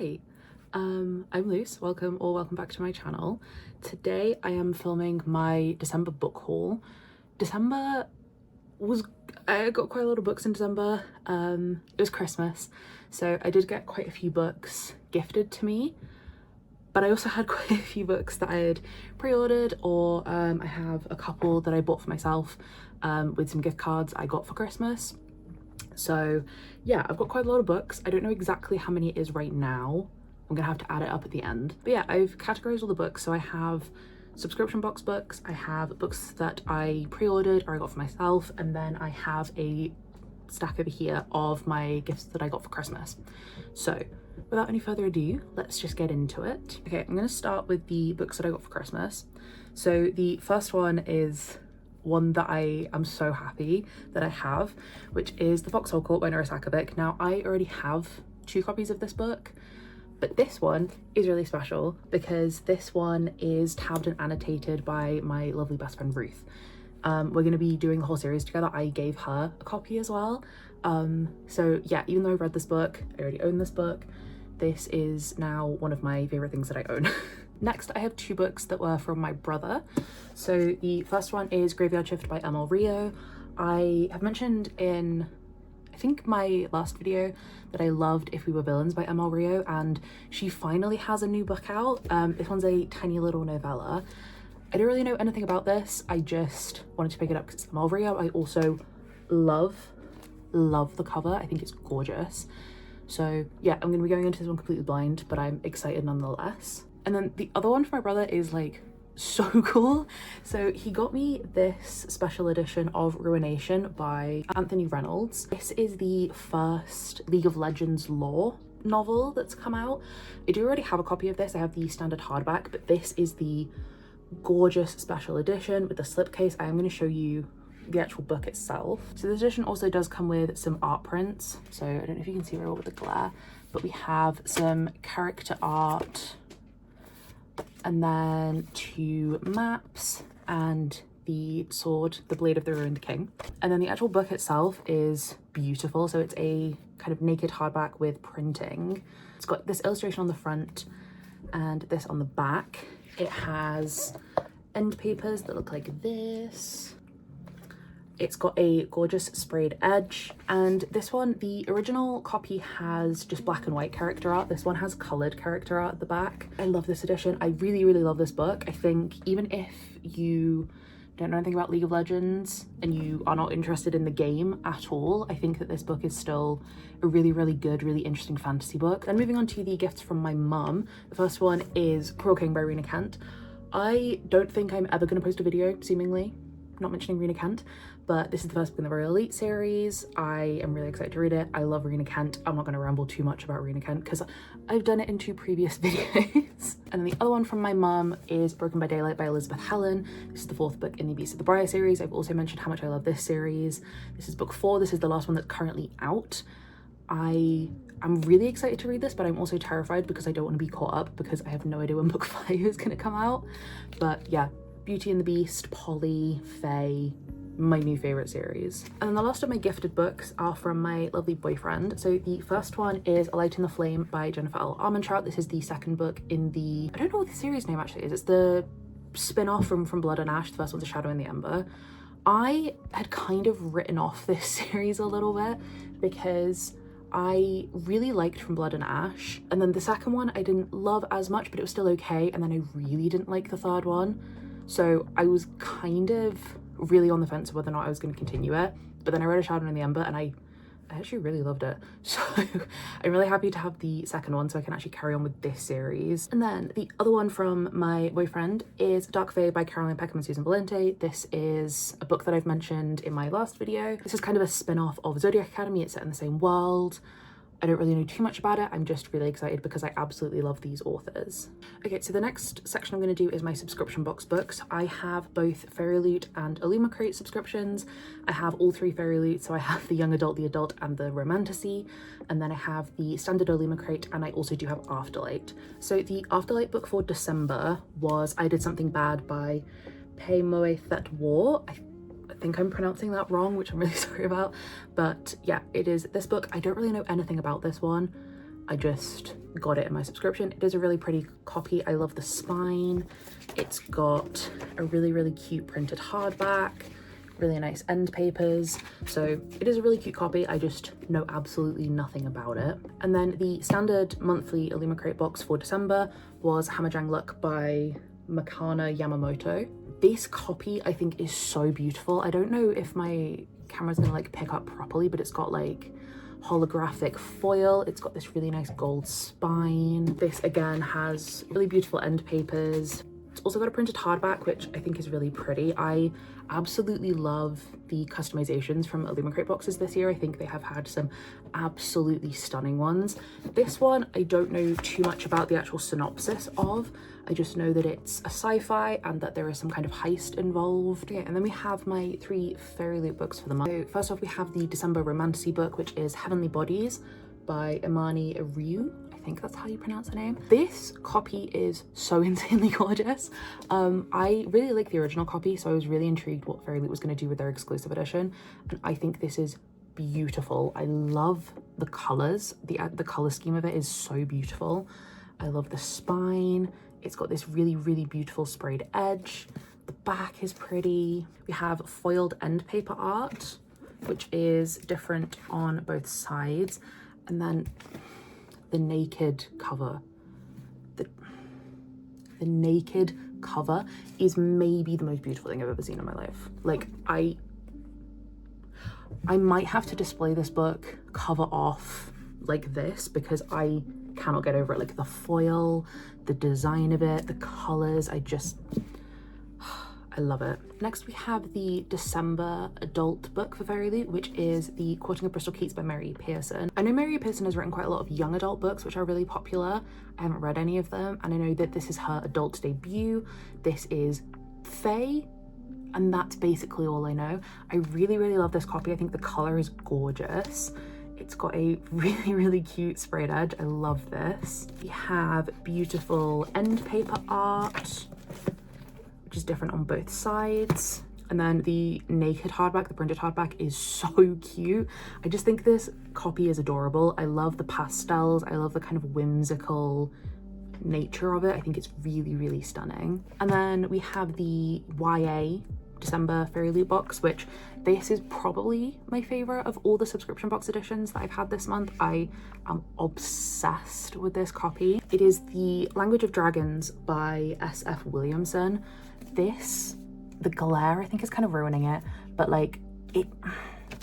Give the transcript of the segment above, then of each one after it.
Hi, I'm Luce. Welcome back to my channel. Today I am filming my December book haul. I got quite a lot of books in December. It was Christmas, so I did get quite a few books gifted to me, but I also had quite a few books that I had pre-ordered, or I have a couple that I bought for myself with some gift cards I got for Christmas. So yeah, I've got quite a lot of books. I don't know exactly how many it is right now. I'm gonna have to add it up at the end. But yeah, I've categorized all the books. So I have subscription box books, I have books that I pre-ordered or I got for myself, and then I have a stack over here of my gifts that I got for Christmas. So without any further ado, let's just get into it. Okay, I'm gonna start with the books that I got for Christmas. So the first one is one that I am so happy that I have, which is The Foxhole Court by Nora Sakavic. Now, I already have 2 copies of this book, but this one is really special because this one is tabbed and annotated by my lovely best friend Ruth. We're going to be doing the whole series together. I gave her a copy as well. So yeah, even though I read this book, I already own this book, this is now one of my favorite things that I own. Next, I have 2 books that were from my brother. So the first one is Graveyard Shift by Emil Rio. I have mentioned in, I think, my last video that I loved If We Were Villains by Emil Rio, and she finally has a new book out. This one's a tiny little novella. I don't really know anything about this. I just wanted to pick it up because it's Emil Rio. I also love the cover. I think it's gorgeous. So yeah, I'm gonna be going into this one completely blind, but I'm excited nonetheless. And then the other one for my brother is like so cool. So he got me this special edition of Ruination by Anthony Reynolds. This is the first League of Legends lore novel that's come out. I do already have a copy of this. I have the standard hardback, but this is the gorgeous special edition with the slipcase. I am going to show you the actual book itself. So this edition also does come with some art prints. So I don't know if you can see very well with the glare, but we have some character art, and then 2 maps and the sword, the Blade of the Ruined King. And then the actual book itself is beautiful. So it's a kind of naked hardback with printing. It's got this illustration on the front and this on the back. It has end papers that look like this. It's got a gorgeous sprayed edge, and this one, the original copy has just black and white character art. This one has colored character art at the back. I love this edition. I really love this book. I think even if you don't know anything about League of Legends and you are not interested in the game at all, I think that this book is still a really good, really interesting fantasy book. Then moving on to the gifts from my mum. The first one is Cruel King by Rena Kent. I don't think I'm ever going to post a video, seemingly, not mentioning Rena Kent, but this is the first book in the Royal Elite series. I am really excited to read it. I love Rena Kent. I'm not going to ramble too much about Rena Kent because I've done it in 2 previous videos. And then the other one from my mum is Broken by Daylight by Elizabeth Helen. This is the 4th book in the Beast of the Briar series. I've also mentioned how much I love this series. This is book 4. This is the last one that's currently out. I'm really excited to read this, but I'm also terrified because I don't want to be caught up because I have no idea when book 5 is going to come out. But yeah, Beauty and the Beast, Polly, Faye, my new favorite series. And then the last of my gifted books are from my lovely boyfriend. So the first one is A Light in the Flame by Jennifer L. Armentrout. This is the 2nd book in the, I don't know what the series name actually is. It's the spin-off from Blood and Ash. The first one's A Shadow in the Ember. I had kind of written off this series a little bit because I really liked From Blood and Ash, and then the second one I didn't love as much, but it was still okay, and then I really didn't like the 3rd one. So I was kind of really on the fence of whether or not I was going to continue it, but then I read A Shadow in the Ember and I actually really loved it. So I'm really happy to have the 2nd one so I can actually carry on with this series. And then the other one from my boyfriend is Dark Fae by Caroline Peckham and Susan Valente. This is a book that I've mentioned in my last video. This is kind of a spin-off of Zodiac Academy. It's set in the same world. I don't really know too much about it. I'm just really excited because I absolutely love these authors. Okay, so the next section I'm going to do is my subscription box books. I have both Fairy Loot and Illumicrate subscriptions. I have all 3 Fairy Loot, so I have the Young Adult, the Adult, and the Romantasy, and then I have the standard Illumicrate, and I also do have Afterlight. So the Afterlight book for December was I Did Something Bad by Pei Moe Thet War. I think I'm pronouncing that wrong, which I'm really sorry about, but yeah, it is this book. I don't really know anything about this one. I just got it in my subscription. It is a really pretty copy. I love the spine. It's got a really cute printed hardback, really nice end papers. So it is a really cute copy. I just know absolutely nothing about it. And then the standard monthly Illumicrate box for December was Hammerjang Luck by Makana Yamamoto. This copy I think is so beautiful. I don't know if my camera's gonna like pick up properly, but it's got like holographic foil. It's got this really nice gold spine. This again has really beautiful end papers. It's also got a printed hardback, which I think is really pretty. I absolutely love the customizations from Illumicrate boxes this year. I think they have had some absolutely stunning ones. This one, I don't know too much about the actual synopsis of. I just know that it's a sci-fi and that there is some kind of heist involved. Okay, and then we have my 3 Fairy Loot books for the month. So first off, we have the December romantasy book, which is Heavenly Bodies by Imani Ryu. I think that's how you pronounce her name. This copy is so insanely gorgeous. I really like the original copy, so I was really intrigued what Fairy Loot was going to do with their exclusive edition, and I think this is beautiful. I love the colors. The color scheme of it is so beautiful. I love the spine. It's got this really beautiful sprayed edge. The back is pretty. We have foiled end paper art, which is different on both sides, and then the naked cover. The naked cover is maybe the most beautiful thing I've ever seen in my life. Like, I might have to display this book cover off like this because I cannot get over it. Like the foil, the design of it, the colors, I love it. Next we have the December adult book for Fairy Loot, which is The Courting of Bristol Keats by Mary Pearson. I know Mary Pearson has written quite a lot of young adult books which are really popular. I haven't read any of them, and I know that this is her adult debut. This is Fae, and that's basically all I know. I really love this copy. I think the color is gorgeous. It's got a really cute sprayed edge. I love this. We have beautiful end paper art, which is different on both sides. And then the naked hardback, the printed hardback, is so cute. I just think this copy is adorable. I love the pastels. I love the kind of whimsical nature of it. I think it's really stunning. And then we have the YA December Fairy Loot box, which this is probably my favorite of all the subscription box editions that I've had this month. I am obsessed with this copy. It is The Language of Dragons by S.F. Williamson. This, the glare I think is kind of ruining it, but like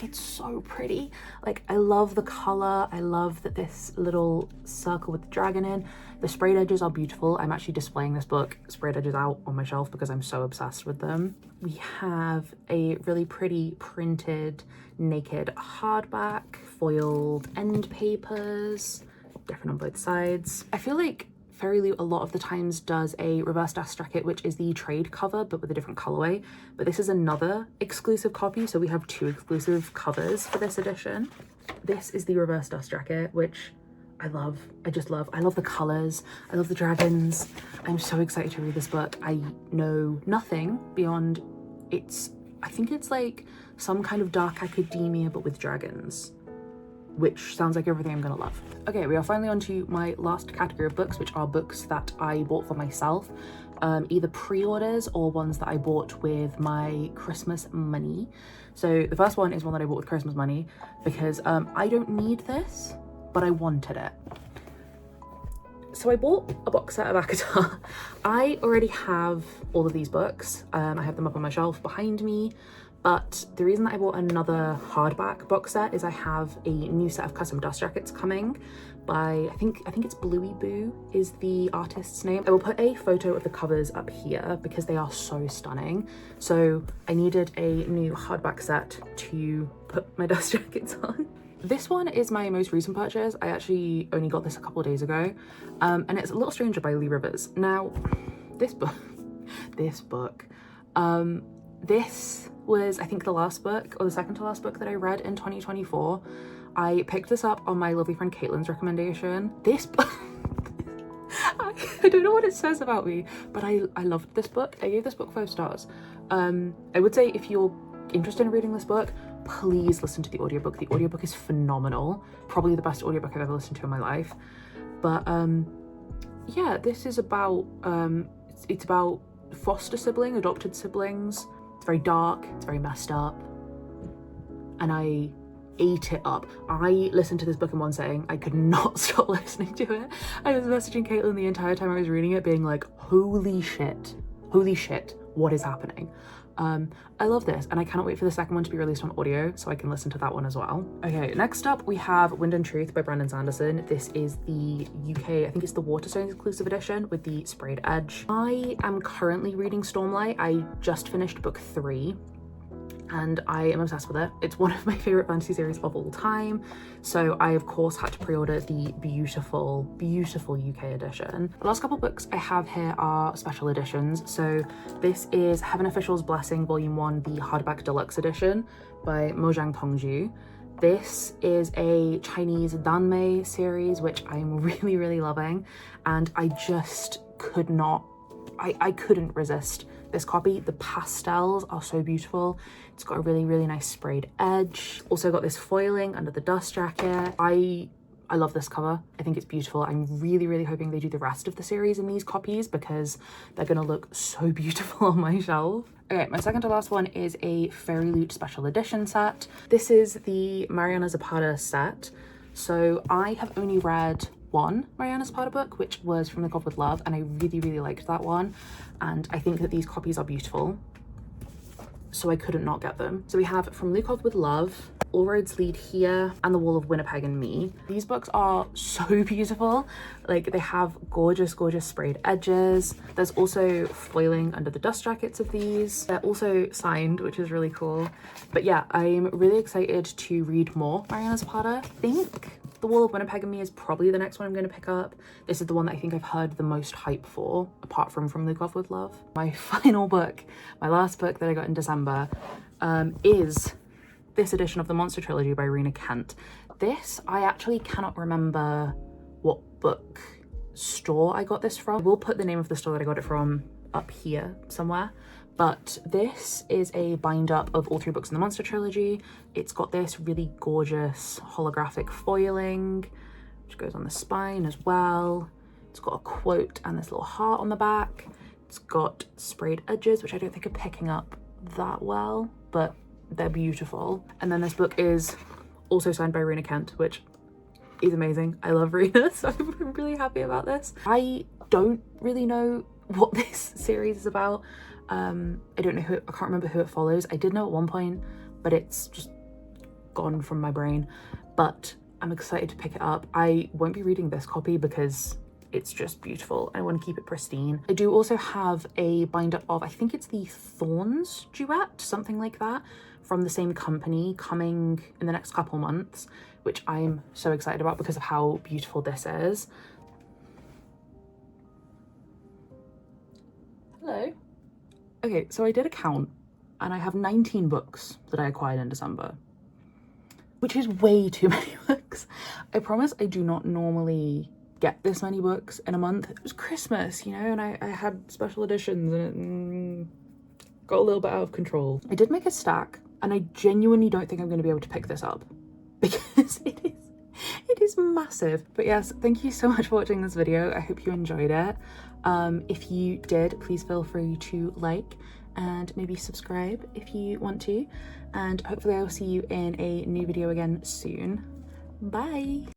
it's so pretty. Like, I love the color. I love that this little circle with the dragon in. The sprayed edges are beautiful. I'm actually displaying this book sprayed edges out on my shelf because I'm so obsessed with them. We have a really pretty printed naked hardback, foiled end papers, different on both sides. I feel like Fairy Loot a lot of the times does a reverse dash jacket, which is the trade cover but with a different colorway, but this is another exclusive copy, so we have 2 exclusive covers for this edition. This is the reverse dust jacket, which I love. I love the colors. I love the dragons. I'm so excited to read this book. I know nothing beyond I think it's like some kind of dark academia but with dragons, which sounds like everything I'm gonna love. Okay, we are finally on to my last category of books, which are books that I bought for myself, either pre-orders or ones that I bought with my Christmas money. So the first one is one that I bought with Christmas money because I don't need this, but I wanted it. So I bought a box set of ACOTAR. I already have all of these books. I have them up on my shelf behind me. But the reason that I bought another hardback box set is I have a new set of custom dust jackets coming by, I think it's Bluey Boo is the artist's name. I will put a photo of the covers up here because they are so stunning. So I needed a new hardback set to put my dust jackets on. This one is my most recent purchase. I actually only got this a couple of days ago. And it's A Little Stranger by Lee Rivers. Now, this was, I think, the last book or the second to last book that I read in 2024. I picked this up on my lovely friend Caitlin's recommendation. This book, I don't know what it says about me, but I loved this book. I gave this book 5 stars. I would say if you're interested in reading this book, please listen to the audiobook. The audiobook is phenomenal, probably the best audiobook I've ever listened to in my life. But yeah, this is about it's about foster adopted siblings. It's very dark, it's very messed up, and I ate it up. I listened to this book in one sitting. I could not stop listening to it. I was messaging Caitlin the entire time I was reading it, being like, holy shit, what is happening? I love this, and I cannot wait for the second one to be released on audio so I can listen to that one as well. Okay, next up we have Wind and Truth by Brandon Sanderson. This is the UK, I think it's the Waterstones exclusive edition with the sprayed edge. I am currently reading Stormlight. I just finished book 3 and I am obsessed with it. It's one of my favorite fantasy series of all time. So I of course had to pre-order the beautiful UK edition. The last couple books I have here are special editions. So this is Heaven Official's Blessing Volume 1, the hardback deluxe edition by Mojang Tongju. This is a Chinese Danmei series, which I'm really loving, and I just could not, I couldn't resist this copy. The pastels are so beautiful. It's got a really nice sprayed edge. Also got this foiling under the dust jacket. I love this cover. I think it's beautiful. I'm really hoping they do the rest of the series in these copies because they're gonna look so beautiful on my shelf. Okay, my second to last one is a Fairy Loot special edition set. This is the Mariana Zapata set. So I have only read one Mariana Zapata book, which was From the God with Love, and I really liked that one, and I think that these copies are beautiful, so I couldn't not get them. So we have From Lukov with Love, All Roads Lead Here, and The Wall of Winnipeg and Me. These books are so beautiful. Like, they have gorgeous sprayed edges. There's also foiling under the dust jackets of these. They're also signed, which is really cool. But yeah, I'm really excited to read more Mariana Zapata. I think The Wall of Winnipeg and Me is probably the next one I'm going to pick up. This is the one that I think I've heard the most hype for, apart from Lukov with Love. My final book, my last book that I got in December, is this edition of the Monster Trilogy by Rena Kent. This, I actually cannot remember what book store I got this from. I will put the name of the store that I got it from up here somewhere. But this is a bind up of all 3 books in the Monster Trilogy. It's got this really gorgeous holographic foiling, which goes on the spine as well. It's got a quote and this little heart on the back. It's got sprayed edges, which I don't think are picking up that well, but they're beautiful. And then this book is also signed by Rena Kent, which is amazing. I love Rena, so I'm really happy about this. I don't really know what this series is about. I don't know I can't remember who it follows. I did know at one point, but it's just gone from my brain. But I'm excited to pick it up. I won't be reading this copy because it's just beautiful. I want to keep it pristine. I do also have a bind up of, I think it's the Thorns duet, something like that, from the same company, coming in the next couple months, which I'm so excited about because of how beautiful this is. Hello. Okay, so I did a count and I have 19 books that I acquired in December, which is way too many books. I promise I do not normally get this many books in a month. It was Christmas, you know, and I had special editions and it got a little bit out of control. I did make a stack and I genuinely don't think I'm going to be able to pick this up because it is massive. But yes, thank you so much for watching this video. I hope you enjoyed it. If you did, please feel free to like and maybe subscribe if you want to, and hopefully I will see you in a new video again soon. Bye.